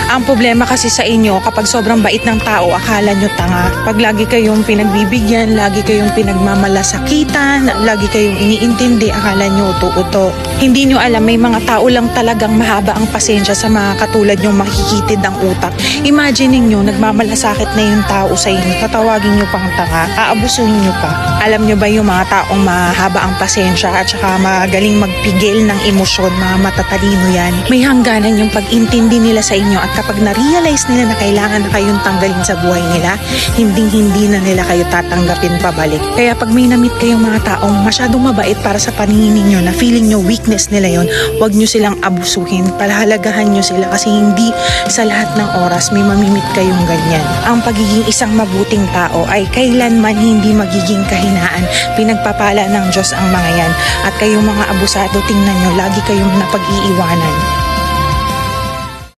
Ang problema kasi sa inyo, kapag sobrang bait ng tao, akala nyo tanga. Pag lagi kayong pinagbibigyan, lagi kayong pinagmamalasakitan, lagi kayong iniintindi, akala nyo uto-uto. Hindi nyo alam, may mga tao lang talagang mahaba ang pasensya sa mga katulad nyong makikitid ang utak. Imagine ninyo, nagmamalasakit na yung tao sa inyo, tatawagin nyo pang tanga, aabusuhin nyo pa. Alam nyo ba yung mga taong mahaba ang pasensya at saka magaling magpigil ng emosyon, mga matatalino yan? May hangganan yung pag-intindi nila sa inyo at kapag na-realize nila na kailangan na kayong tanggalin sa buhay nila, hindi na nila kayo tatanggapin pabalik. Kaya pag may na-meet kayong mga taong masyadong mabait para sa paningin ninyo, na feeling nyo weakness nila yon, huwag nyo silang abusuhin, palahalagahan nyo sila kasi hindi sa lahat ng oras may mamimit kayong ganyan. Ang pagiging isang mabuting tao ay kailanman hindi magiging kahinaan. Pinagpapala ng Diyos ang mga yan. At kayong mga abusado, tingnan nyo, lagi kayong napag-iiwanan.